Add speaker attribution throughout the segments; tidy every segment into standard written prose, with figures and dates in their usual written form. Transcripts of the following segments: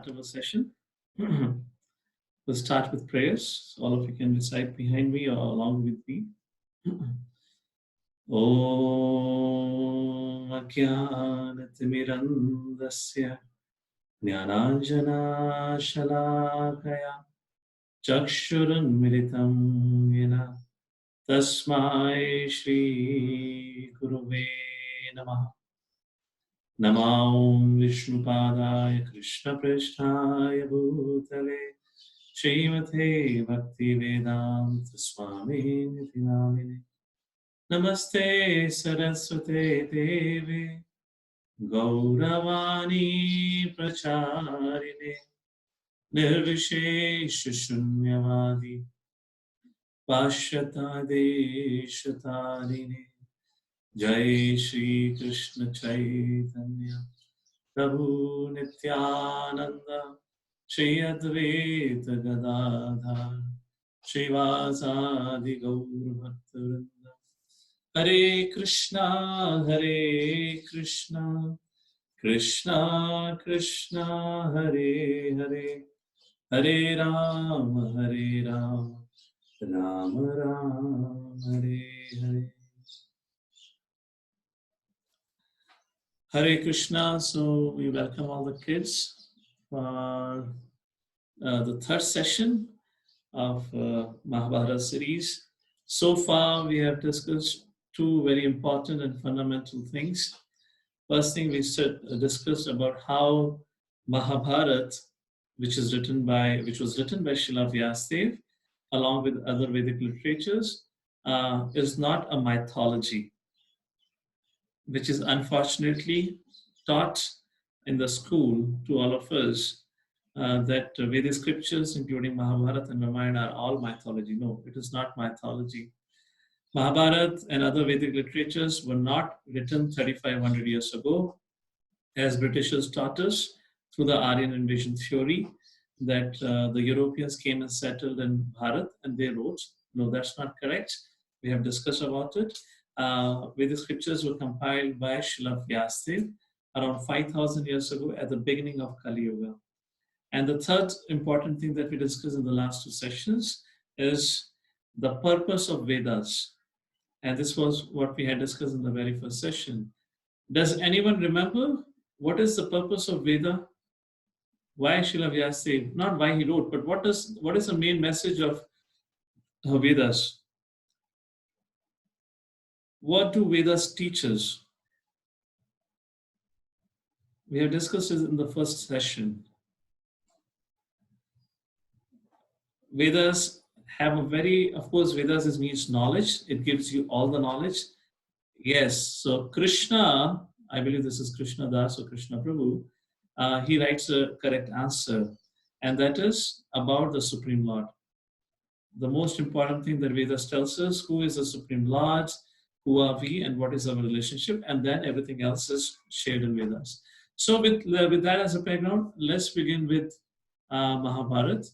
Speaker 1: start our session. We'll start with prayers. All of you can recite behind me or along with me. Om Ajnanatirmirandasya Jnananjana Shalakaya Chakshurunmilitam Yena Tasmai Shri Guruve Namaha. Namo Vishnupadaya Krishna Prishtaya Bhutale Srimate Bhaktivedanta Swami Niti Namine Namaste Saraswate Devi Gauravani Pracharine Nirvishesha Shunyavadi Pashyata Deshatarine Jai Shri Krishna Chaitanya Prabhu Nityananda Shri Advaita Gadadhar Srivasadi Gaur Bhaktivinoda Hare Krishna Krishna Krishna Hare Hare Hare Rama Rama Rama Hare Hare. Hare Krishna. So we welcome all the kids for the third session of Mahabharata series. So far we have discussed two very important and fundamental things. First thing we discussed about how Mahabharata, which was written by Srila Vyasadeva along with other Vedic literatures, is not a mythology, which is unfortunately taught in the school to all of us, that Vedic scriptures, including Mahabharata and Ramayana, are all mythology. No, it is not mythology. Mahabharata and other Vedic literatures were not written 3,500 years ago, as Britishers taught us through the Aryan invasion theory, that the Europeans came and settled in Bharat and they wrote. No, that's not correct. We have discussed about it. Vedic scriptures were compiled by Srila Vyasadeva around 5,000 years ago at the beginning of Kali Yuga. And the third important thing that we discussed in the last two sessions is the purpose of Vedas. And this was what we had discussed in the very first session. Does anyone remember what is the purpose of Veda? Why Srila Vyasadeva? Not why he wrote, but what is the main message of Vedas? What do Vedas teach us? We have discussed it in the first session. Vedas have of course, Vedas means knowledge. It gives you all the knowledge. Yes, so Krishna, I believe this is Krishna Das or Krishna Prabhu, he writes a correct answer, and that is about the Supreme Lord. The most important thing that Vedas tells us, who is the Supreme Lord, who are we, and what is our relationship, and then everything else is shared in Vedas. So with that as a background, let's begin with Mahabharata.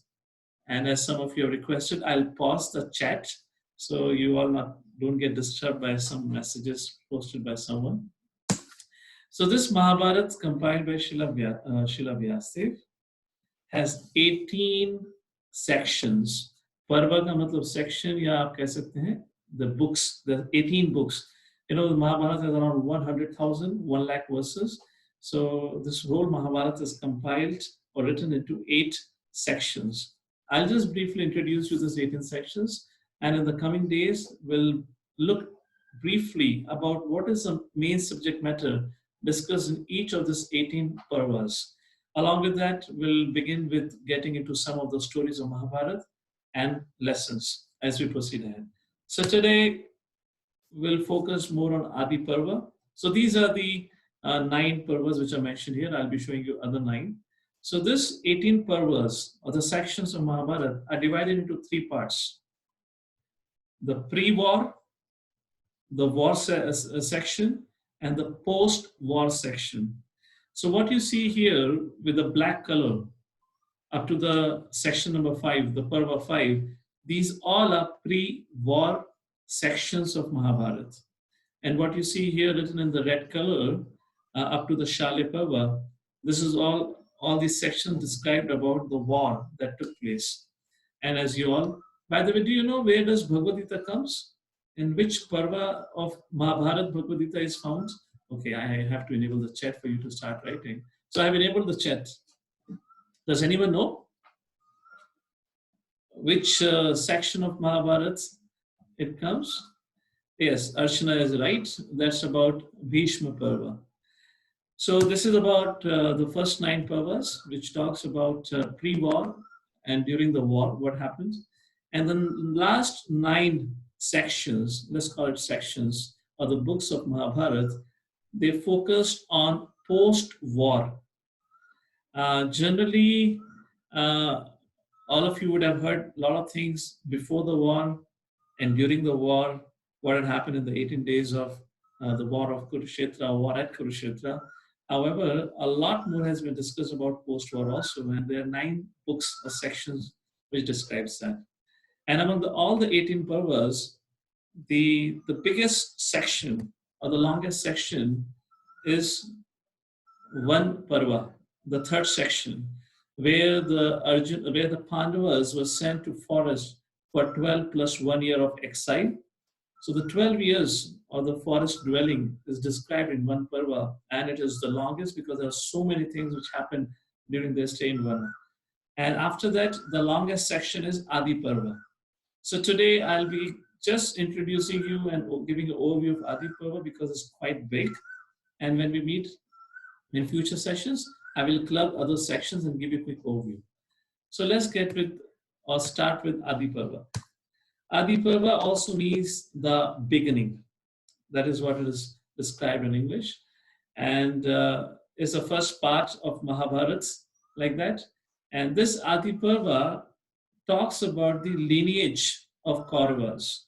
Speaker 1: And as some of you have requested, I'll pause the chat so you all don't get disturbed by some messages posted by someone. So this Mahabharata, compiled by Srila Vyasadeva, has 18 sections. Parva ka matlab section, ya aap keh sakte hain, the books, the 18 books. You know, the Mahabharata has around 100,000, 1 lakh verses. So this whole Mahabharata is compiled or written into 8 sections. I'll just briefly introduce you these 18 sections, and in the coming days, we'll look briefly about what is the main subject matter discussed in each of these 18 parvas. Along with that, we'll begin with getting into some of the stories of Mahabharata and lessons as we proceed ahead. So today, we'll focus more on Adi Parva. So these are the 9 parvas which are mentioned here. I'll be showing you other 9. So this 18 parvas, or the sections of Mahabharata, are divided into 3 parts. The pre-war, the war section, and the post-war section. So what you see here with the black color, up to the section number 5, the Parva 5, these all are pre-war sections of Mahabharata. And what you see here written in the red color, up to the Shale Parva, this is all all these sections described about the war that took place. And as you all, by the way, do you know where does Bhagavad Gita comes? In which Parva of Mahabharata Bhagavad Gita is found? Okay, I have to enable the chat for you to start writing. So I've enabled the chat. Does anyone know which section of Mahabharata it comes? Yes, Archana is right. That's about Bhishma Parva. So this is about the first 9 Parvas, which talks about pre-war and during the war, what happened. And then last 9 sections, let's call it sections, or the books of Mahabharata, they focused on post-war. Generally, all of you would have heard a lot of things before the war and during the war, what had happened in the 18 days of the war of Kurukshetra, war at Kurukshetra. However, a lot more has been discussed about post-war also, and there are 9 books or sections which describes that. And among all the 18 Parvas, the biggest section or the longest section is one Parva, the 3rd section, where the Pandavas were sent to forest for 12 plus 1 year of exile. So the 12 years of the forest dwelling is described in one Parva, and it is the longest because there are so many things which happen during their stay in Varna. And after that, the longest section is Adi Parva. So today I'll be just introducing you and giving an overview of Adi Parva because it's quite big. And when we meet in future sessions, I will club other sections and give you a quick overview. So let's start with Adi Parva. Adi Parva also means the beginning. That is what it is described in English. And is the first part of Mahabharata, like that. And this Adi Parva talks about the lineage of Kauravas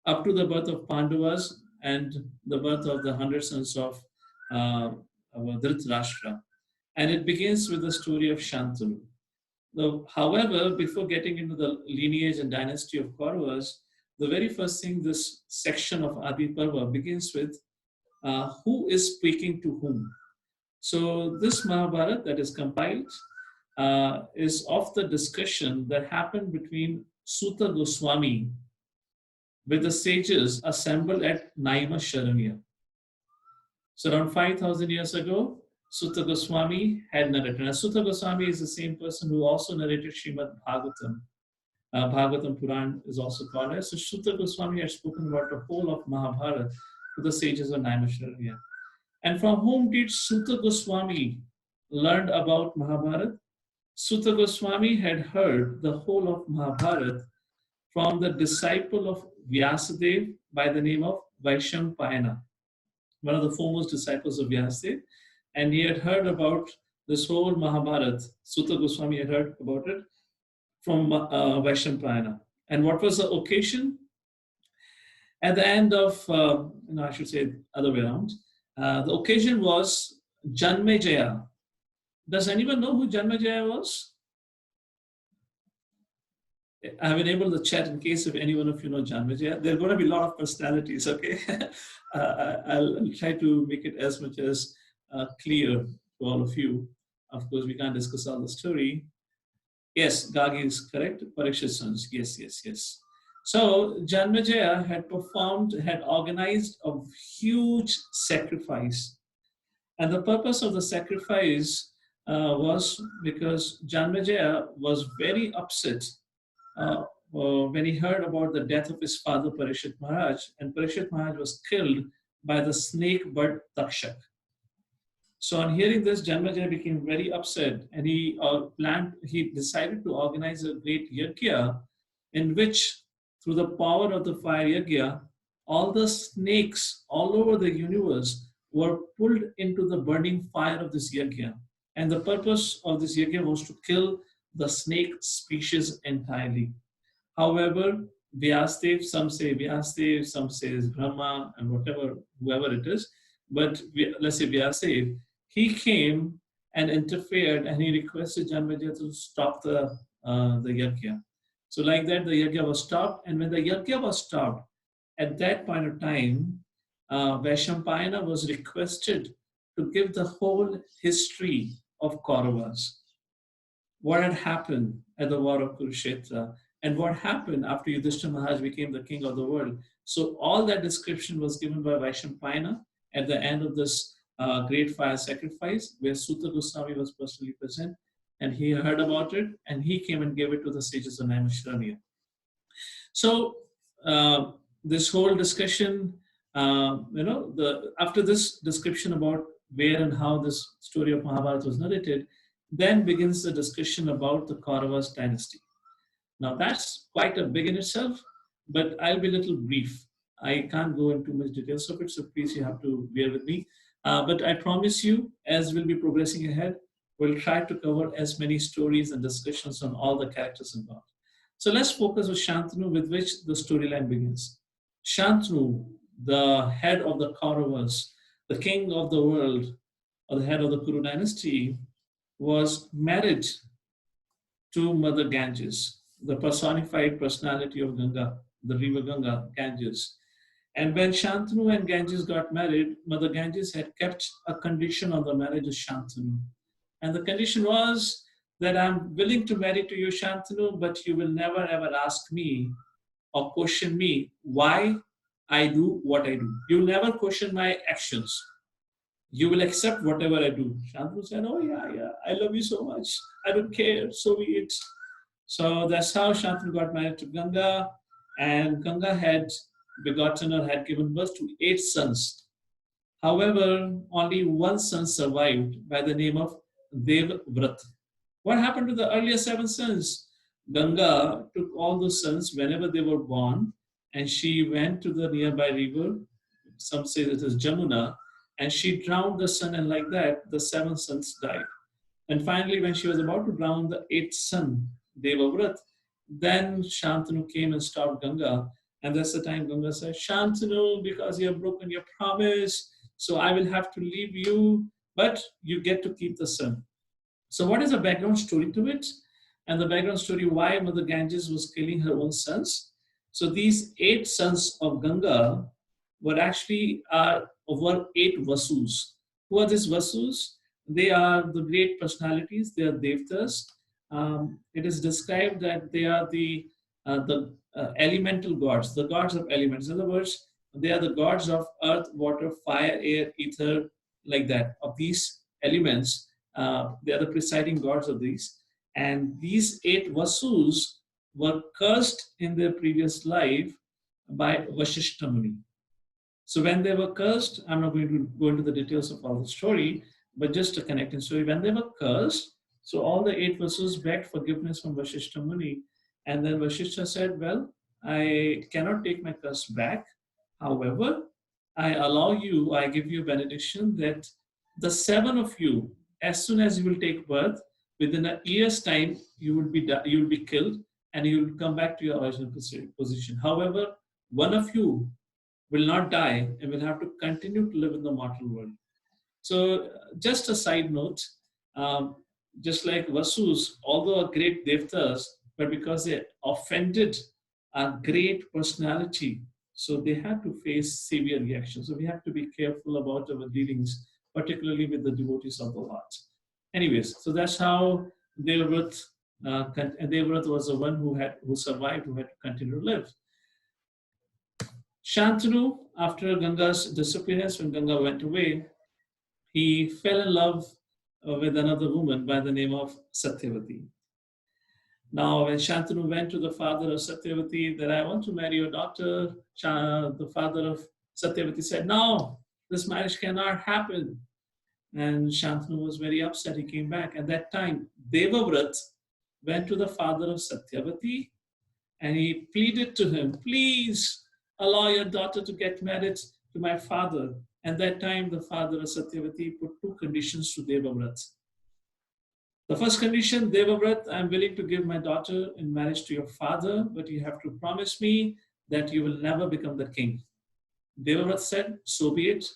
Speaker 1: up to the birth of Pandavas and the birth of the 100 sons of Dhritarashtra. And it begins with the story of Shantanu. However, before getting into the lineage and dynasty of Kauravas, the very first thing this section of Adi Parva begins with who is speaking to whom. So this Mahabharata that is compiled is of the discussion that happened between Suta Goswami with the sages assembled at Naima Sharanya. So around 5,000 years ago, Suta Goswami had narrated. Now, Suta Goswami is the same person who also narrated Srimad Bhagavatam. Bhagavatam Puran is also called as. So Suta Goswami had spoken about the whole of Mahabharata to the sages of Naimisharanya. And from whom did Suta Goswami learn about Mahabharata? Suta Goswami had heard the whole of Mahabharata from the disciple of Vyasadeva by the name of Vaishampayana, one of the foremost disciples of Vyasadeva. And he had heard about this whole Mahabharata. Suta Goswami had heard about it from Vaishampayana. And what was the occasion? At the end of, I should say other way around. The occasion was Janmejaya. Does anyone know who Janmejaya was? I have enabled the chat in case if any one of you know Janmejaya. There are going to be a lot of personalities, okay? I'll try to make it as much as clear to all of you. Of course, we can't discuss all the story. Yes, Gagi is correct. Parikshit's sons. Yes. So Janmejaya had organized a huge sacrifice. And the purpose of the sacrifice was because Janmejaya was very upset when he heard about the death of his father Parikshit Maharaj, and Parikshit Maharaj was killed by the snake bird Takshak. So on hearing this, Janmejaya became very upset, and he decided to organize a great yajna in which, through the power of the fire yajna, all the snakes all over the universe were pulled into the burning fire of this yajna. And the purpose of this yajna was to kill the snake species entirely. However, Vyasadeva, some say Vyasadeva, some say Brahma, and whoever it is, but let's say Vyasadeva, he came and interfered, and he requested Janmejaya to stop the yajna. So like that, the yajna was stopped, and when the yajna was stopped, at that point of time, Vaishampayana was requested to give the whole history of Kauravas, what had happened at the war of Kurukshetra, and what happened after Yudhishthira Maharaj became the king of the world. So all that description was given by Vaishampayana at the end of this great fire sacrifice, where Sutta Goswami was personally present, and he heard about it, and he came and gave it to the sages of Naimisharanya. So this whole discussion, after this description about where and how this story of Mahabharata was narrated, then begins the discussion about the Kauravas dynasty. Now that's quite a big in itself, but I'll be a little brief. I can't go into much details of it, so please you have to bear with me. But I promise you, as we'll be progressing ahead, we'll try to cover as many stories and discussions on all the characters involved. So let's focus on Shantanu, with which the storyline begins. Shantanu, the head of the Kauravas, the king of the world, or the head of the Kuru dynasty, was married to Mother Ganges, the personified personality of Ganga, the river Ganga, Ganges. And when Shantanu and Ganges got married, Mother Ganges had kept a condition on the marriage of Shantanu. And the condition was that I'm willing to marry to you, Shantanu, but you will never ever ask me or question me why I do what I do. You'll never question my actions. You will accept whatever I do. Shantanu said, oh yeah, I love you so much. I don't care, so be it. So that's how Shantanu got married to Ganga, and Ganga had begotten or had given birth to 8 sons. However, only one son survived by the name of Devvrat. What happened to the earlier 7 sons? Ganga took all those sons whenever they were born, and she went to the nearby river, some say that is Jamuna, and she drowned the son, and like that, the 7 sons died. And finally, when she was about to drown the 8th son, Devavrat, then Shantanu came and stopped Ganga. And that's the time Ganga said, Shantanu, because you have broken your promise, so I will have to leave you, but you get to keep the son. So what is the background story to it? And the background story why Mother Ganges was killing her own sons. So these 8 sons of Ganga were actually were 8 Vasus. Who are these Vasus? They are the great personalities. They are Devtas. It is described that they are the elemental gods, the gods of elements. In other words, they are the gods of earth, water, fire, air, ether, like that. Of these elements, they are the presiding gods of these. And these 8 Vasus were cursed in their previous life by Vasishtha Muni. So when they were cursed, I'm not going to go into the details of all the story, but just a connecting story. When they were cursed, so all the 8 Vasus begged forgiveness from Vasishtha Muni. And then Vasishtha said, well, I cannot take my curse back. However, I allow you, I give you a benediction that the 7 of you, as soon as you will take birth, within a year's time, you will be killed and you will come back to your original position. However, one of you will not die and will have to continue to live in the mortal world. So just a side note, just like Vasus, although a great Devtas, but because they offended a great personality, so they had to face severe reactions. So we have to be careful about our dealings, particularly with the devotees of the Lord. Anyways, so that's how Devvrat was the one who survived, who had to continue to live. Shantanu, after Ganga's disappearance, when Ganga went away, he fell in love with another woman by the name of Satyavati. Now, when Shantanu went to the father of Satyavati that I want to marry your daughter, the father of Satyavati said, no, this marriage cannot happen. And Shantanu was very upset. He came back. At that time, Devavrat went to the father of Satyavati and he pleaded to him, please allow your daughter to get married to my father. At that time, the father of Satyavati put 2 conditions to Devavrat. The first condition, Devavrat, I'm willing to give my daughter in marriage to your father, but you have to promise me that you will never become the king. Devavrat said, so be it,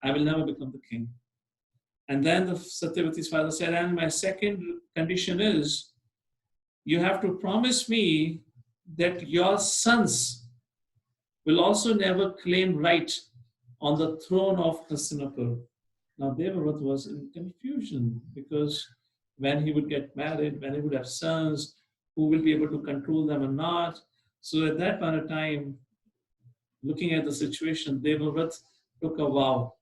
Speaker 1: I will never become the king. And then the Satyavati's father said, and my second condition is, you have to promise me that your sons will also never claim right on the throne of Hastinapur. Now Devavrat was in confusion because when he would get married, when he would have sons, who will be able to control them or not. So at that point of time, looking at the situation, Devavrat took a vow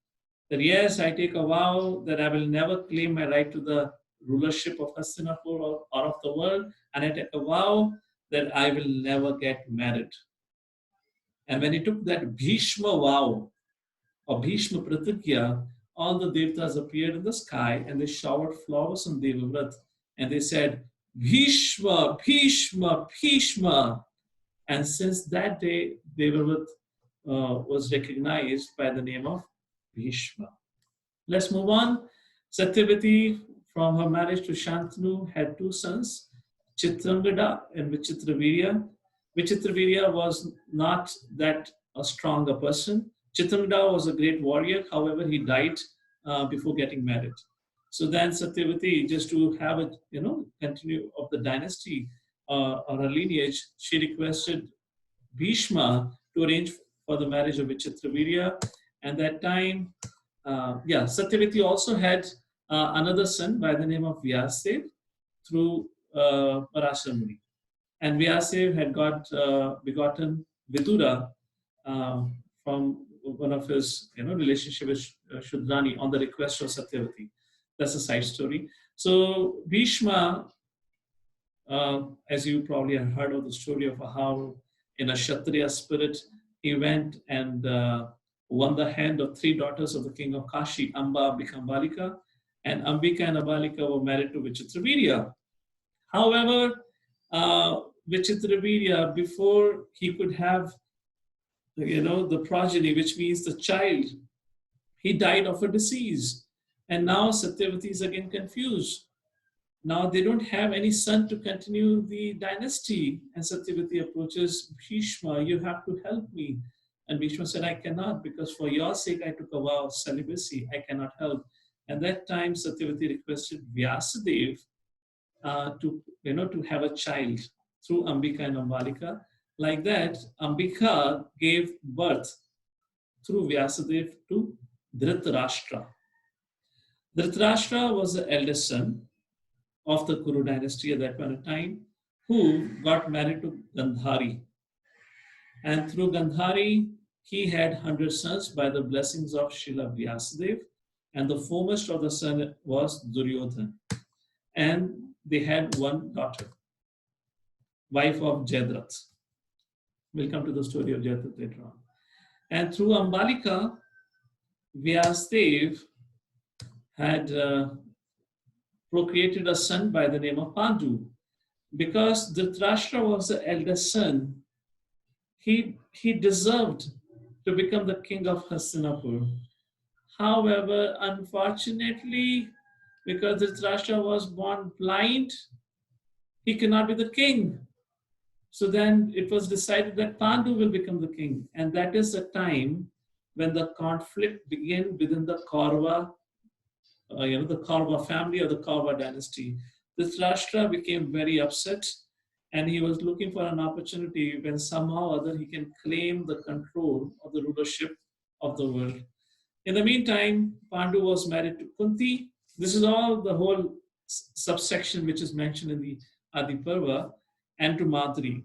Speaker 1: that yes, I take a vow that I will never claim my right to the rulership of Hastinapur or of the world, and I take a vow that I will never get married. And when he took that Bhishma vow, or Bhishma Pratigya, all the Devtas appeared in the sky and they showered flowers on Devavrat and they said, Bhishma, Bhishma, Bhishma. And since that day, Devavrat was recognized by the name of Bhishma. Let's move on. Satyavati, from her marriage to Shantanu, had two sons, Chitrangada and Vichitravirya. Vichitravirya was not that a strong a person. Chitrangada was a great warrior, however, he died before getting married. So then Satyavati, just to have a continue of the dynasty or her lineage, she requested Bhishma to arrange for the marriage of Vichitravirya. And that time, Satyavati also had another son by the name of Vyasadev through Parashar Muni. And Vyasadev had got begotten Vidura from one of his relationship with Shudrani on the request of Satyavati. That's a side story. So Bhishma, as you probably have heard of the story of how in a Kshatriya spirit, he went and won the hand of three daughters of the king of Kashi, Amba, Ambika, and Balika. And Ambika and Abalika were married to Vichitravirya. However, Vichitravirya, before he could have, the progeny, which means the child, he died of a disease. And now Satyavati is again confused. Now they don't have any son to continue the dynasty. And Satyavati approaches Bhishma, you have to help me. And Bhishma said, I cannot, because for your sake I took a vow of celibacy. I cannot help. And that time Satyavati requested Vyasadev to have a child through Ambika and Ambalika. Like that, Ambika gave birth through Vyasadev to Dhritarashtra. Dhritarashtra was the eldest son of the Kuru dynasty at that point of time, who got married to Gandhari. And through Gandhari, he had 100 sons by the blessings of Srila Vyasadev, and the foremost of the son was Duryodhan. And they had one daughter, wife of Jayadratha. We'll come to the story of Jayadratha later on. And through Ambalika, Vyasadev had procreated a son by the name of Pandu. Because Dhritarashtra was the eldest son, he deserved to become the king of Hastinapur. However, unfortunately, because Dhritarashtra was born blind, he cannot be the king. So then it was decided that Pandu will become the king. And that is the time when the conflict began within the Parva, the Parva family or the Parva dynasty. Dhritarashtra became very upset and he was looking for an opportunity when somehow or other he can claim the control of the rulership of the world. In the meantime, Pandu was married to Kunti. This is all the whole subsection which is mentioned in the Adi Parva, and to Madri.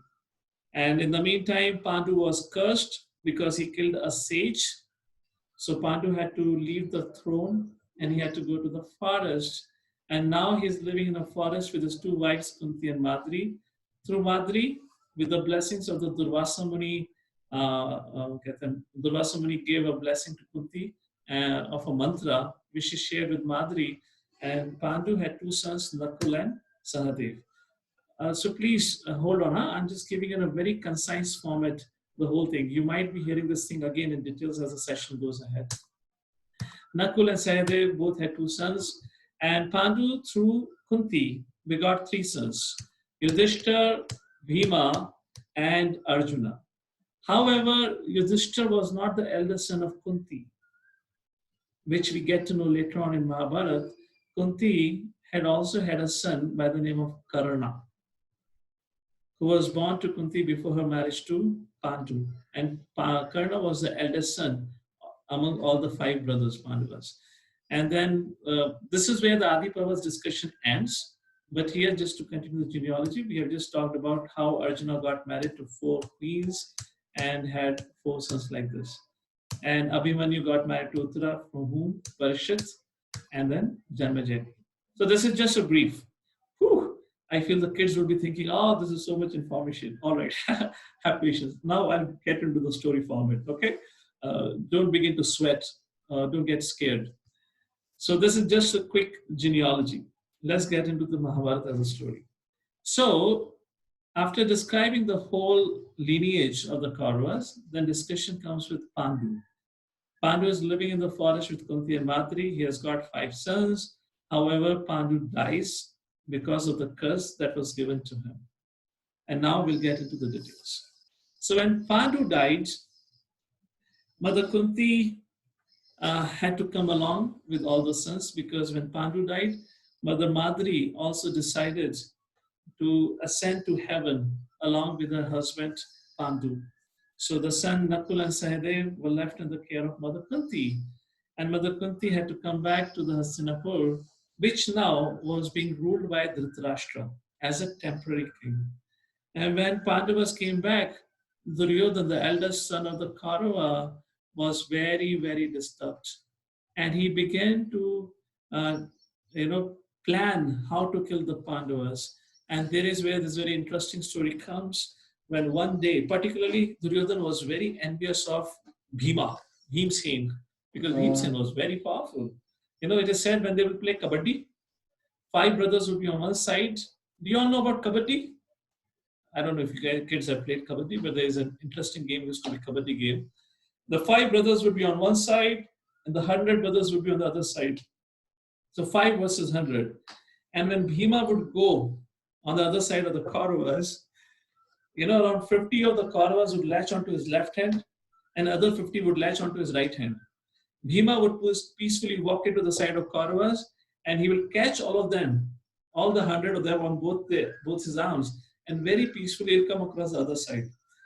Speaker 1: And in the meantime, Pandu was cursed because he killed a sage. So Pandu had to leave the throne and he had to go to the forest. And now he's living in a forest with his two wives, Kunti and Madri. Through Madri, with the blessings of the Durvasa Muni, Durvasa Muni gave a blessing to Kunti of a mantra, which she shared with Madri. And Pandu had two sons, Nakul and Sahadev. So please hold on. I'm just giving in a very concise format the whole thing. You might be hearing this thing again in details as the session goes ahead. Nakul and Sahadev both had two sons. And Pandu, through Kunti, begot three sons, Yudhishthir, Bhima, and Arjuna. However, Yudhishthir was not the eldest son of Kunti, which we get to know later on in Mahabharata. Kunti had also had a son by the name of Karna, who was born to Kunti before her marriage to Pandu. And Karna was the eldest son among all the five brothers, Pandavas. And then this is where the Adi Parva's discussion ends. But here, just to continue the genealogy, we have just talked about how Arjuna got married to 4 queens and had 4 sons like this. And Abhimanyu got married to Uttara, from whom? Parishit, and then Janmajaya. So this is just a brief. Whew, I feel the kids will be thinking, oh, this is so much information. All right, have patience. Now I'll get into the story format, okay? Don't begin to sweat. Don't get scared. So this is just a quick genealogy. Let's get into the Mahabharata as a story. So after describing the whole lineage of the Kauravas, then discussion comes with Pandu. Pandu is living in the forest with Kunti and Madri. He has got 5 sons. However, Pandu dies because of the curse that was given to him. And now we'll get into the details. So when Pandu died, Mother Kunti had to come along with all the sons, because when Pandu died, Mother Madri also decided to ascend to heaven along with her husband Pandu. So the son Nakul and Sahadev were left in the care of Mother Kunti. And Mother Kunti had to come back to the Hastinapur, which now was being ruled by Dhritarashtra as a temporary king. And when Pandavas came back, Duryodhana, the eldest son of the Kaurava, was very, very disturbed. And he began to, plan how to kill the Pandavas. And there is where this very interesting story comes, when one day, particularly Duryodhana was very envious of Bhima, Bhimsen, because Bhimsen was very powerful. It is said when they would play kabaddi, 5 brothers would be on one side. Do you all know about kabaddi? I don't know if you kids have played kabaddi, but there is an interesting game used to be kabaddi game. The 5 brothers would be on one side, and the 100 brothers would be on the other side. So 5 versus 100. And when Bhima would go on the other side of the Kauravas, around 50 of the Kauravas would latch onto his left hand, and other 50 would latch onto his right hand. Bhima would peacefully walk into the side of Kauravas, and he will catch all of them, all the 100 of them on both his arms, and very peacefully he'll come across the other side.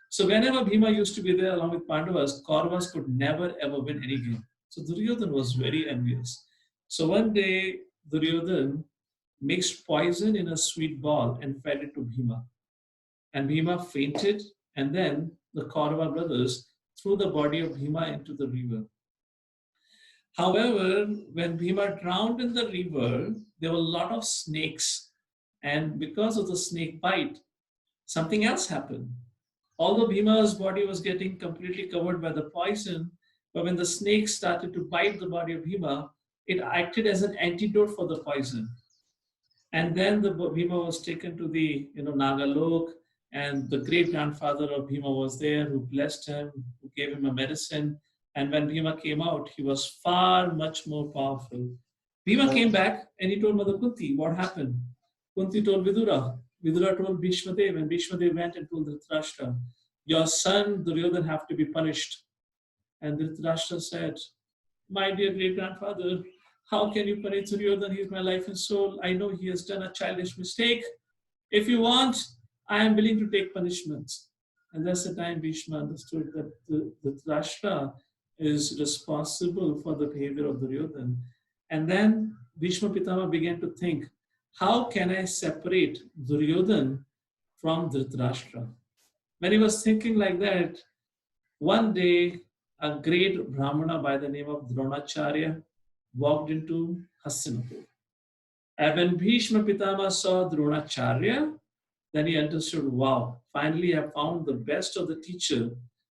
Speaker 1: So whenever Bhima used to be there along with Pandavas, Kauravas could never ever win any game. So Duryodhana was very envious. So one day, Duryodhana mixed poison in a sweet ball and fed it to Bhima. And Bhima fainted, and then the Kaurava brothers threw the body of Bhima into the river. However, when Bhima drowned in the river, there were a lot of snakes. And because of the snake bite, something else happened. Although Bhima's body was getting completely covered by the poison, but when the snakes started to bite the body of Bhima, it acted as an antidote for the poison. And then the Bhima was taken to the Nagalok, and the great grandfather of Bhima was there, who blessed him, who gave him a medicine. And when Bhima came out, he was far much more powerful. Bhima came back and he told Mother Kunti what happened. Kunti told Vidura. Vidura told Bhishmadev, and Bhishmadev went and told Dhritarashtra, your son Duryodhana have to be punished. And Dhritarashtra said, my dear great grandfather, how can you punish Duryodhana? He is my life and soul. I know he has done a childish mistake. If you want, I am willing to take punishments. And that's the time Bhishma understood that the Dhritarashtra is responsible for the behavior of Duryodhana. And then Bhishma Pitama began to think, how can I separate Duryodhana from Dhritarashtra? When he was thinking like that, one day a great Brahmana by the name of Dronacharya walked into Hastinapur. And when Bhishma Pitama saw Dronacharya, then he understood, wow, finally I found the best of the teacher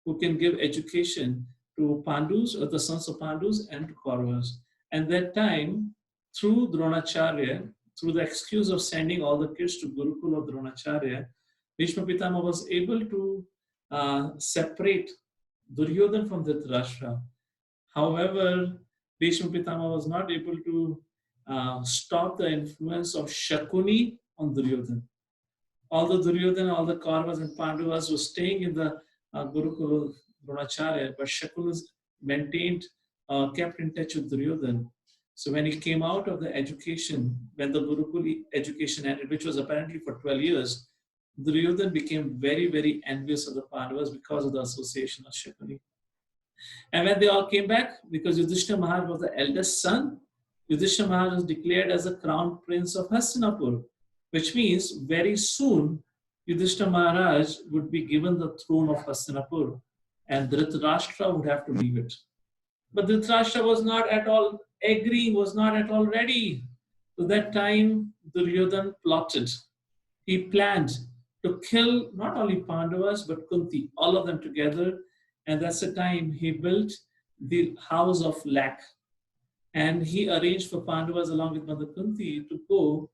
Speaker 1: who can give education to Pandus, or the sons of Pandus, and to Kauravas. And that time, through Dronacharya, through the excuse of sending all the kids to Gurukul of Dronacharya, Bhishma Pitama was able to separate Duryodhana from Dhritarashtra. However, Bhishma Pitama was not able to stop the influence of Shakuni on Duryodhana. Although Duryodhana, all the Kauravas and Pandavas were staying in the Gurukul of Dronacharya, but Shakuni maintained, kept in touch with Duryodhana. So when he came out of the education, when the Gurukul education ended, which was apparently for 12 years, Duryodhana became very, very envious of the Pandavas because of the association of Shakuni. And when they all came back, because Yudhishthira Maharaj was the eldest son, Yudhishthira Maharaj was declared as the crown prince of Hastinapur, which means very soon Yudhishthira Maharaj would be given the throne of Hastinapur and Dhritarashtra would have to leave it. But Dhritarashtra was not at all agreeing, was not at all ready. So that time Duryodhan plotted. He planned to kill not only Pandavas but Kunti, all of them together. And that's the time he built the house of LIKE. And he arranged for Pandavas along with Mother Kunti to go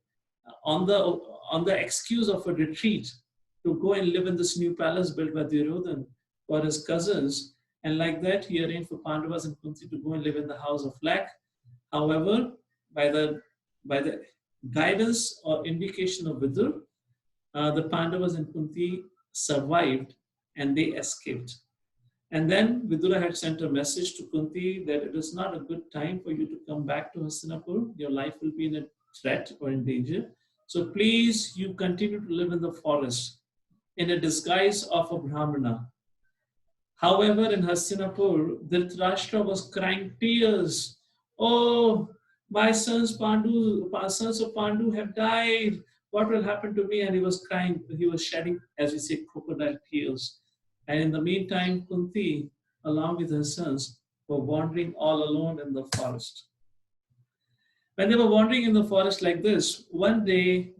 Speaker 1: on the excuse of a retreat to go and live in this new palace built by Duryodhan for his cousins. And like that, he arranged for Pandavas and Kunti to go and live in the house of LIKE. However, by the guidance or indication of Vidur, the Pandavas and Kunti survived and they escaped. And then Vidura had sent a message to Kunti that it is not a good time for you to come back to Hastinapur. Your life will be in a threat or in danger. So please, you continue to live in the forest in a disguise of a Brahmana. However, in Hastinapur, Dhritarashtra was crying tears. Oh, my sons of Pandu have died. What will happen to me? And he was crying, he was shedding, as we say, crocodile tears. And in the meantime, Kunti, along with her sons, were wandering all alone in the forest. When they were wandering in the forest like this, one day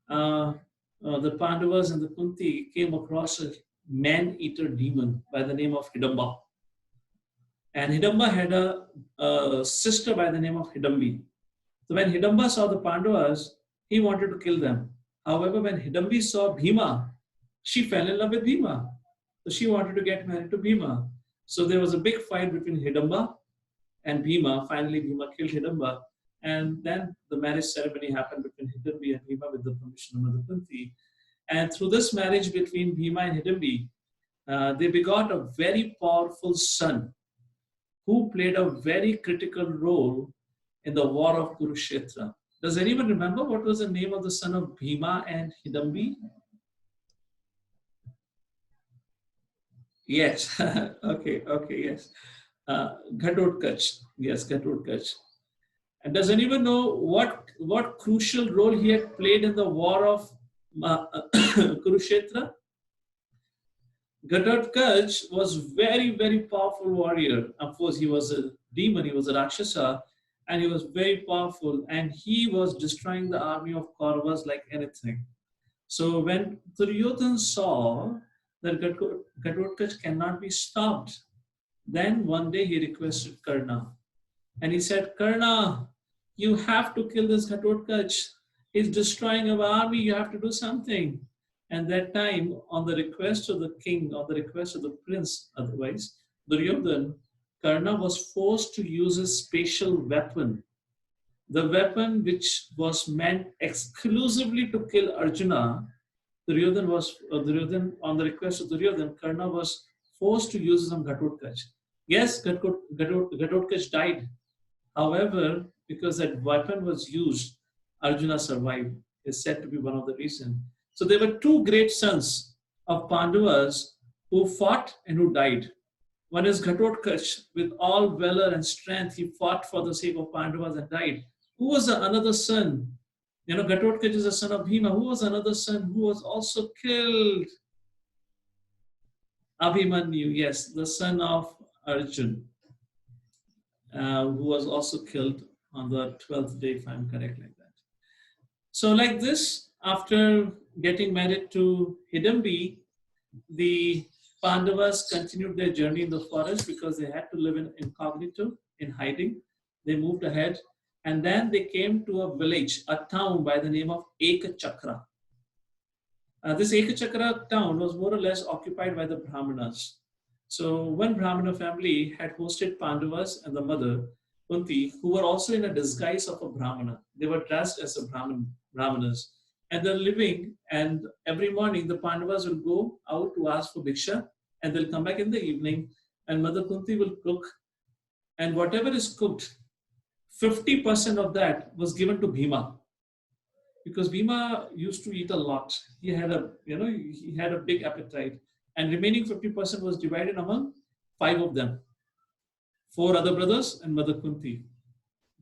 Speaker 1: the Pandavas and the Kunti came across a Maneater Demon by the name of Hidamba. And Hidamba had a sister by the name of Hidambi. So when Hidamba saw the Pandavas, he wanted to kill them. However, when Hidambi saw Bhima, she fell in love with Bhima. So she wanted to get married to Bhima. So there was a big fight between Hidamba and Bhima. Finally, Bhima killed Hidamba. And then the marriage ceremony happened between Hidambi and Bhima with the permission of Mother Kunti. And through this marriage between Bhima and Hidambi, they begot a very powerful son who played a very critical role in the war of Kurukshetra. Does anyone remember what was the name of the son of Bhima and Hidambi? Yes. okay, yes. Ghatotkacha. Yes, Ghatotkacha. And does anyone know what crucial role he had played in the war of Kurukshetra? Ghatotkacha was very, very powerful warrior. Of course, he was a demon, he was a Rakshasa, and he was very powerful, and he was destroying the army of Kauravas like anything. So when Duryodhan saw that Ghatotkacha cannot be stopped, then one day he requested Karna. And he said, Karna, you have to kill this Ghatotkacha. He's destroying our army, you have to do something. And that time, on the request of the king, on the request of the prince, otherwise, Duryodhan, Karna was forced to use a special weapon. The weapon which was meant exclusively to kill Arjuna, Duryodhan, on the request of Duryodhan, Karna was forced to use some Ghatotkacha. Yes, Ghatotkacha died. However, because that weapon was used, Arjuna survived. Is said to be one of the reasons. So there were two great sons of Pandavas who fought and who died. One is Ghatotkacha, with all valor and strength, he fought for the sake of Pandavas and died. Who was the another son? You know, Ghatotkacha is the son of Bhima. Who was another son who was also killed? Abhimanyu, yes, the son of Arjun, who was also killed on the 12th day, if I'm correct like that. So like this, after getting married to Hidambi, the Pandavas continued their journey in the forest because they had to live in incognito, in hiding. They moved ahead and then they came to a village, a town by the name of Ekachakra. This Ekachakra town was more or less occupied by the Brahmanas. So one Brahmana family had hosted Pandavas and the mother, Kunti, who were also in a disguise of a Brahmana. They were dressed as a Brahmanas. And they're living, and every morning the Pandavas will go out to ask for Bhiksha, and they'll come back in the evening, and Mother Kunti will cook. And whatever is cooked, 50% of that was given to Bhima. Because Bhima used to eat a lot. He had a big appetite. And remaining 50% was divided among 5 of them. 4 other brothers and Mother Kunti.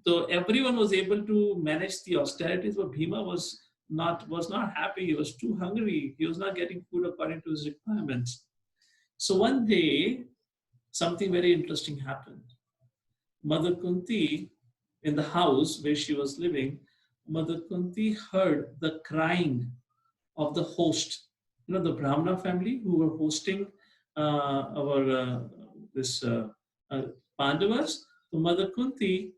Speaker 1: So everyone was able to manage the austerities, but Bhima was not happy. He was too hungry. He was not getting food according to his requirements. So one day, something very interesting happened. Mother Kunti, in the house where she was living, Mother Kunti heard the crying of the host. The Brahmana family who were hosting our this Pandavas. So Mother Kunti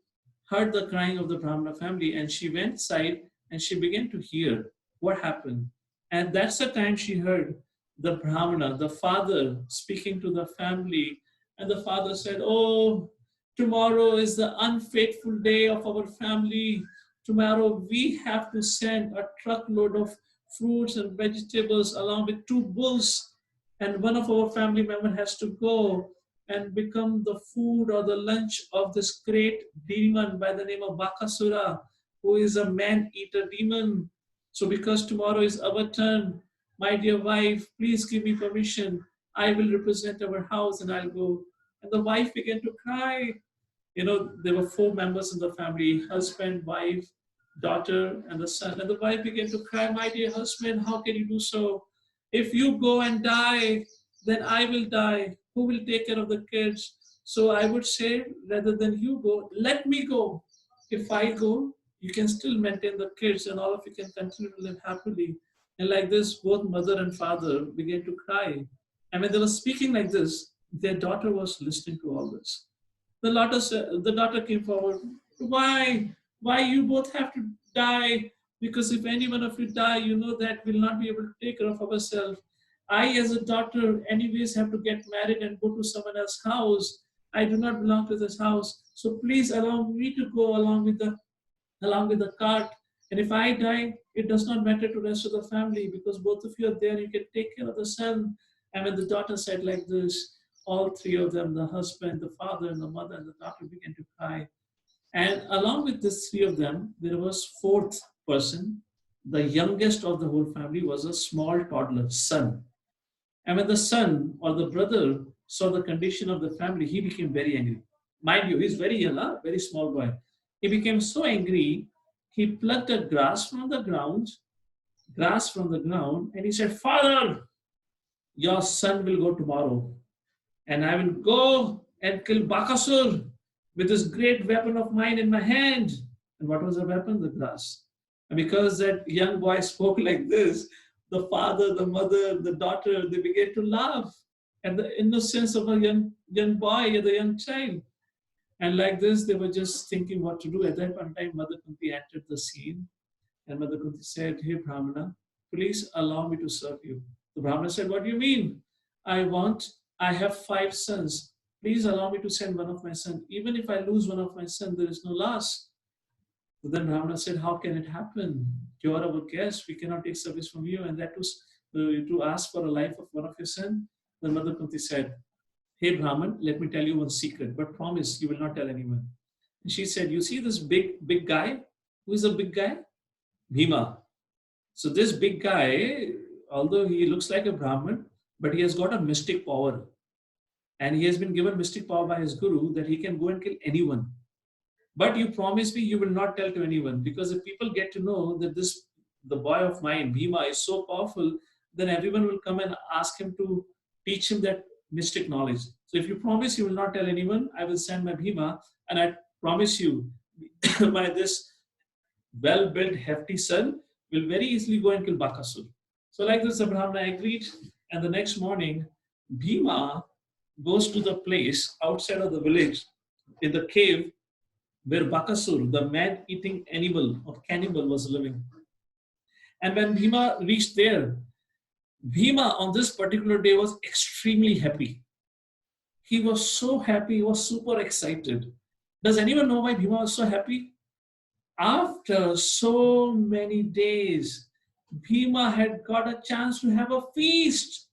Speaker 1: heard the crying of the Brahmana family, and she went inside and she began to hear what happened. And that's the time she heard the Brahmana, the father, speaking to the family. And the father said, "Oh, tomorrow is the unfaithful day of our family. Tomorrow we have to send a truckload of fruits and vegetables along with two bulls, and one of our family member has to go and become the food or the lunch of this great demon by the name of Bakasura, who is a man-eater demon. So because tomorrow is our turn, my dear wife, please give me permission. I will represent our house and I'll go." And the wife began to cry. There were four members in the family: husband, wife, daughter, and the son. And the wife began to cry, "My dear husband, how can you do so? If you go and die, then I will die. Who will take care of the kids? So I would say, rather than you go, let me go. If I go, you can still maintain the kids and all of you can continue to live happily." And like this, both mother and father began to cry. And when they were speaking like this, their daughter was listening to all this. The daughter came forward. Why? Why you both have to die? Because if any one of you die, you know that we'll not be able to take care of ourselves. I, as a daughter, anyways have to get married and go to someone else's house. I do not belong to this house. So please allow me to go along with the cart. And if I die, it does not matter to the rest of the family because both of you are there. You can take care of the son. And when the daughter said like this, all three of them, the husband, the father, and the mother, and the daughter began to cry. And along with these three of them, there was fourth person. The youngest of the whole family was a small toddler, son. And when the son or the brother saw the condition of the family, he became very angry. Mind you, he's very young, very small boy. He became so angry, he plucked a grass from the ground, and he said, "Father, your son will go tomorrow, and I will go and kill Bakasur with this great weapon of mine in my hand." And what was the weapon? The grass. And because that young boy spoke like this, the father, the mother, the daughter, they began to laugh at the innocence of a young boy, the young child. And like this, they were just thinking what to do. At that point in time, Mother Kunti entered the scene, and Mother Kunti said, "Hey Brahmana, please allow me to serve you." The Brahmana said, "What do you mean? I have 5 sons. Please allow me to send one of my sons. Even if I lose one of my sons, there is no loss." So then Brahmana said, "How can it happen? You are our guest. We cannot take service from you, and that was to ask for a life of one of your sons." Then Mother Kunti said, "Hey Brahman, let me tell you one secret, but promise you will not tell anyone." And she said, "You see this big guy? Who is a big guy? Bhima. So this big guy, although he looks like a Brahman, but he has got a mystic power. And he has been given mystic power by his guru that he can go and kill anyone. But you promise me you will not tell to anyone, because if people get to know that the boy of mine, Bhima, is so powerful, then everyone will come and ask him to teach him that mystic knowledge. So if you promise you will not tell anyone, I will send my Bhima, and I promise you, by this well-built, hefty son will very easily go and kill Bakasur." So like this, the Brahmana agreed, and the next morning, Bhima goes to the place outside of the village in the cave where Bakasur, the man-eating animal or cannibal, was living. And when Bhima reached there, Bhima on this particular day was extremely happy. He was so happy, he was super excited. Does anyone know why Bhima was so happy? After so many days, Bhima had got a chance to have a feast.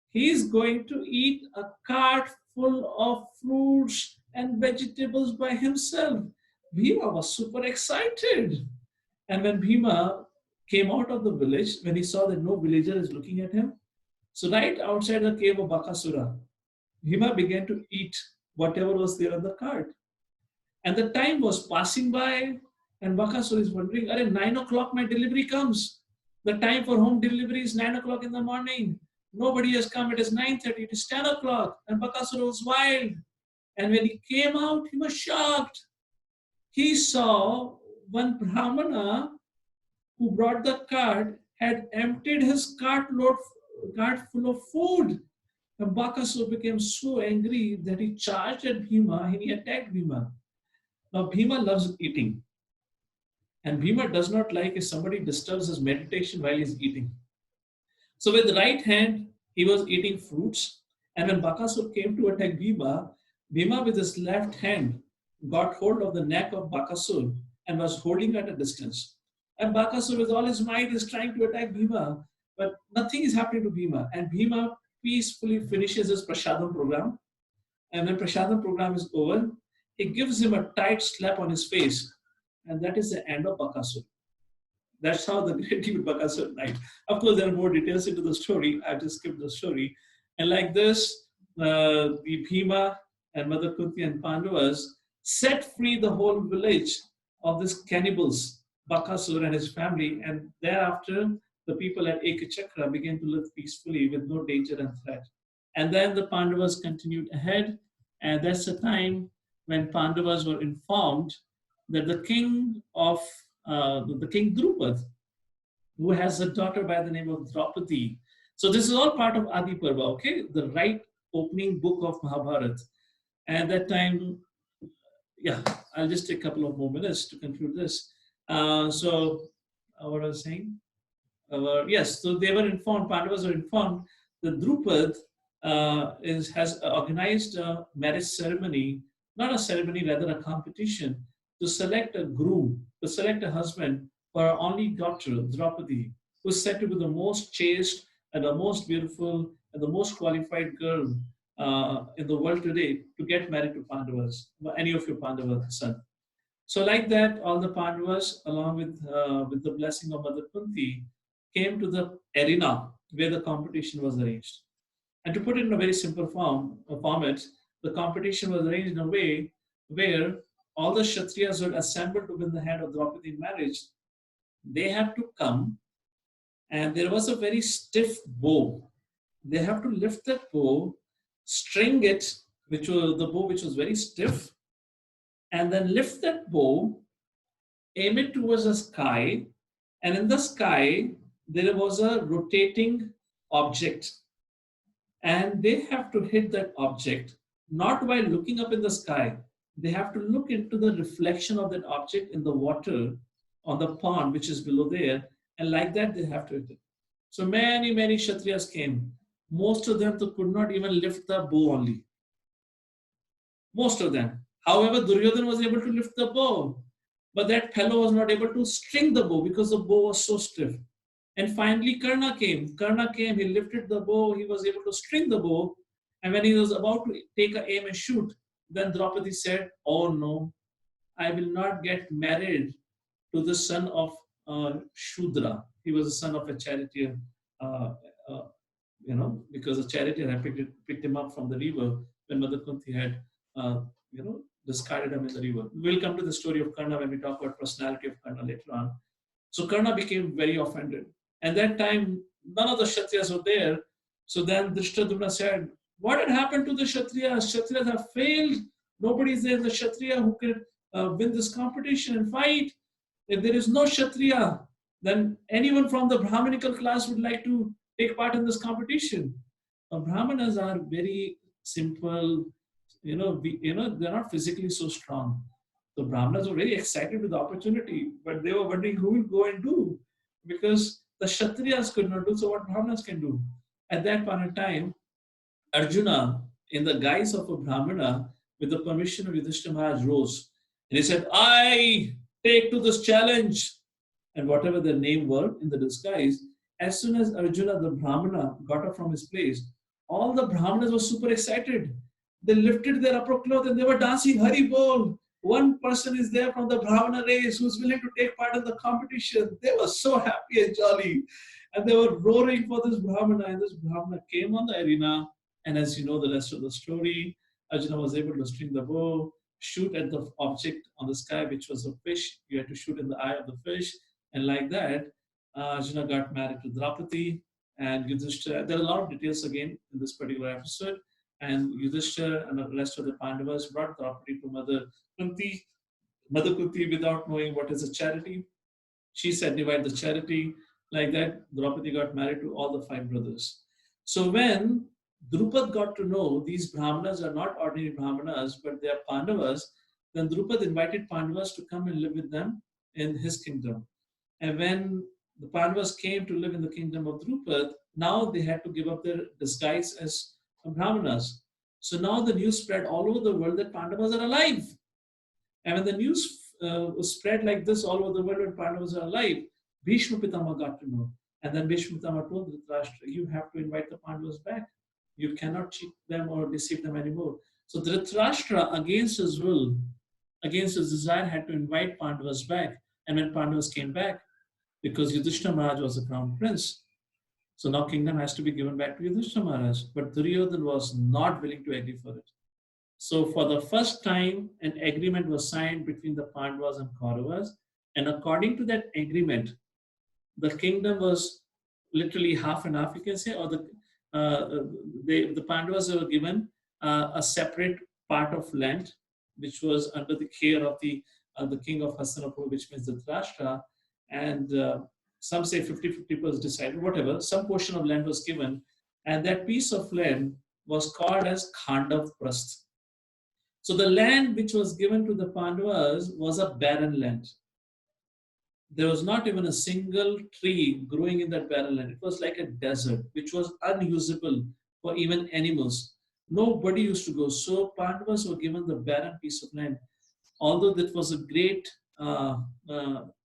Speaker 1: He's going to eat a cart full of fruits and vegetables by himself. Bhima was super excited. And when Bhima came out of the village, when he saw that no villager is looking at him, so right outside the cave of Bakasura, Bhima began to eat whatever was there on the cart. And the time was passing by, and Bakasur is wondering, "Arey, 9 o'clock my delivery comes. The time for home delivery is 9 o'clock in the morning. Nobody has come. It is 9:30. It is 10 o'clock." And Bakasur was wild. And when he came out, he was shocked. He saw one Brahmana who brought the cart had emptied his cart full of food. And Bakasur became so angry that he charged at Bhima and he attacked Bhima. Now Bhima loves eating, and Bhima does not like if somebody disturbs his meditation while he's eating. So with the right hand, he was eating fruits, and when Bakasur came to attack Bhima, Bhima with his left hand got hold of the neck of Bakasur and was holding at a distance. And Bakasur with all his might is trying to attack Bhima, but nothing is happening to Bhima. And Bhima peacefully finishes his Prasadam program. And when Prasadam program is over, he gives him a tight slap on his face. And that is the end of Bakasur. That's how the great demon Bakasur died. Of course, there are more details into the story. I've just skipped the story. And like this, the Bhima and Mother Kunti and Pandavas set free the whole village of these cannibals, Bakasur and his family. And thereafter, the people at Ekachakra began to live peacefully with no danger and threat. And then the Pandavas continued ahead. And that's the time when Pandavas were informed that the king Drupad, who has a daughter by the name of Draupadi. So this is all part of Adi Parva, okay? The right opening book of Mahabharata. And that time, yeah, I'll just take a couple of more minutes to conclude this. What I was saying? Yes, so they were informed, Pandavas were informed that Drupad has organized a marriage ceremony, not a ceremony, rather a competition, to select a groom, to select a husband for our only daughter, Draupadi, who is said to be the most chaste and the most beautiful and the most qualified girl in the world today to get married to Pandavas, any of your Pandavas' son. So like that, all the Pandavas, along with the blessing of Mother Kunti, came to the arena where the competition was arranged. And to put it in a very simple format, the competition was arranged in a way where all the Kshatriyas were assembled to win the hand of Draupadi in marriage. They have to come, and there was a very stiff bow. They have to lift that bow, string it, which was the bow which was very stiff, and then lift that bow, aim it towards the sky, and in the sky there was a rotating object. And they have to hit that object, not while looking up in the sky. They have to look into the reflection of that object in the water on the pond, which is below there. And like that, they have to hit it. So many Kshatriyas came. Most of them could not even lift the bow only. Most of them. However, Duryodhana was able to lift the bow. But that fellow was not able to string the bow because the bow was so stiff. And finally, Karna came. He lifted the bow, he was able to string the bow. And when he was about to take an aim and shoot, then Draupadi said, "Oh no, I will not get married to the son of Shudra." He was the son of a charioteer, because a charioteer had picked him up from the river when Mother Kunti had, discarded him in the river. We'll come to the story of Karna when we talk about personality of Karna later on. So Karna became very offended. And that time, none of the Kshatriyas were there. So then Drishtadyumna said, "What had happened to the Kshatriyas? Kshatriyas have failed. Nobody is there in the Kshatriya who can win this competition and fight. If there is no Kshatriya, then anyone from the Brahminical class would like to take part in this competition." Brahmanas are very simple, they're not physically so strong. The Brahmanas were very excited with the opportunity, but they were wondering who will go and do, because the Kshatriyas could not do, so what Brahmanas can do? At that point in time, Arjuna, in the guise of a Brahmana, with the permission of Yudhishthira Maharaj, rose. And he said, "I take to this challenge." And whatever their name were in the disguise, as soon as Arjuna, the Brahmana, got up from his place, all the Brahmanas were super excited. They lifted their upper cloth and they were dancing Hari Bol. One person is there from the Brahmana race who's willing to take part in the competition. They were so happy and jolly. And they were roaring for this Brahmana. And this Brahmana came on the arena. And as you know the rest of the story, Arjuna was able to string the bow, shoot at the object on the sky, which was a fish. You had to shoot in the eye of the fish. And like that, Arjuna got married to Draupadi and Yudhishthira. There are a lot of details again in this particular episode. And Yudhishthira and the rest of the Pandavas brought Draupadi to Kunti. Mother Kunti, without knowing what is a charity, she said, divide the charity. Like that, Draupadi got married to all the 5 brothers. So when Drupad got to know these Brahmanas are not ordinary Brahmanas, but they are Pandavas, then Drupad invited Pandavas to come and live with them in his kingdom. And when the Pandavas came to live in the kingdom of Drupad, now they had to give up their disguise as Brahmanas. So now the news spread all over the world that Pandavas are alive. And when the news was spread like this all over the world when Pandavas are alive, Bhishma Pitama got to know. And then Bhishma Pitama told Dhritarashtra, you have to invite the Pandavas back. You cannot cheat them or deceive them anymore. So Dhritarashtra, against his will, against his desire, had to invite Pandavas back. And when Pandavas came back, because Yudhishthira Maharaj was the crown prince, so now kingdom has to be given back to Yudhishthira Maharaj. But Duryodhana was not willing to agree for it. So for the first time, an agreement was signed between the Pandavas and Kauravas. And according to that agreement, the kingdom was literally half and half, you can say, or the Pandavas were given a separate part of land, which was under the care of the king of Hastinapur, which means Dhritarashtra. And some say 50-50 was decided, whatever, some portion of land was given. And that piece of land was called as Khandav Prasth. So the land which was given to the Pandavas was a barren land. There was not even a single tree growing in that barren land. It was like a desert, which was unusable for even animals. Nobody used to go. So Pandavas were given the barren piece of land. Although that was a great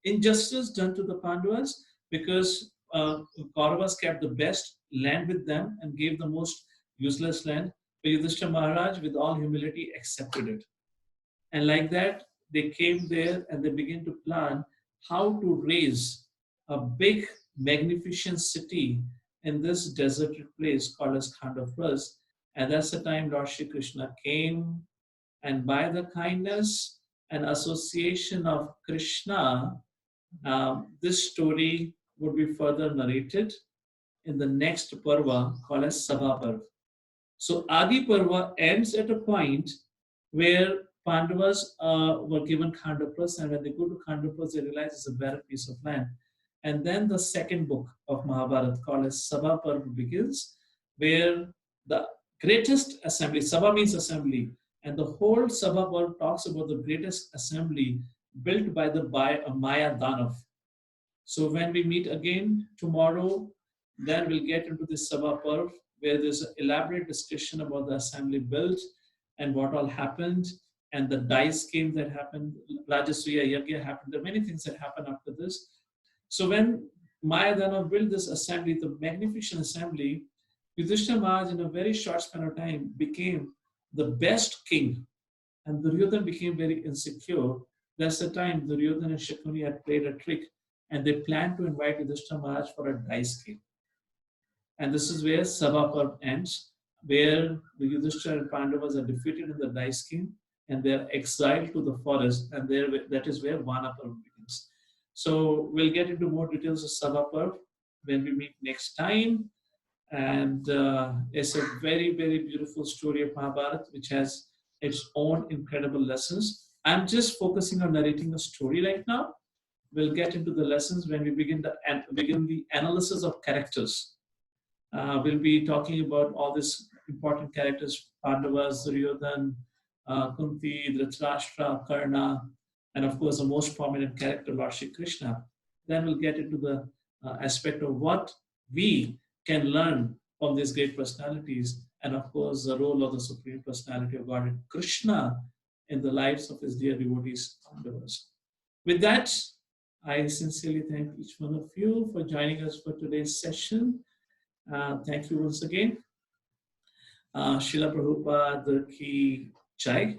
Speaker 1: injustice done to the Pandavas, because Kauravas kept the best land with them and gave the most useless land. But Yudhishthira Maharaj, with all humility, accepted it. And like that, they came there and they began to plan how to raise a big, magnificent city in this deserted place called as Khandapras. And that's the time Lord Shri Krishna came, and by the kindness and association of Krishna, this story would be further narrated in the next Parva called as Sabha Parva. So Adi Parva ends at a point where Pandavas were given Khandapras, and when they go to Khandapras, they realize it's a barren piece of land. And then the second book of Mahabharata called as Sabha Parva begins, where the greatest assembly, Sabha means assembly, and the whole Sabha Parva talks about the greatest assembly built by the Maya Danav. So when we meet again tomorrow, then we'll get into this Sabha Parva, where there's an elaborate discussion about the assembly built and what all happened, and the dice game that happened, Rajasuya Yagya happened. There are many things that happened after this. So when Maya Danav built this assembly, the magnificent assembly, Yudhishthira Maharaj in a very short span of time became the best king, and Duryodhana became very insecure. That's the time Duryodhana and Shakuni had played a trick, and they planned to invite Yudhishthira Maharaj for a dice game. And this is where Sabha Parva ends, where the Yudhishthira and Pandavas are defeated in the dice game, and they are exiled to the forest, and that is where Vana Parva begins. So we'll get into more details of Sabha Parva when we meet next time. And it's a very, very beautiful story of Mahabharata, which has its own incredible lessons. I'm just focusing on narrating the story right now. We'll get into the lessons when we begin the analysis of characters. We'll be talking about all these important characters: Pandavas, Duryodhana, Kunti, Dhritarashtra, Karna, and of course the most prominent character, Lord Shri Krishna. Then we'll get into the aspect of what we can learn from these great personalities, and of course the role of the Supreme Personality of Godhead, Krishna, in the lives of his dear devotees, Pandavas. With that, I sincerely thank each one of you for joining us for today's session. Thank you once again. Srila Prabhupada Ki Jai.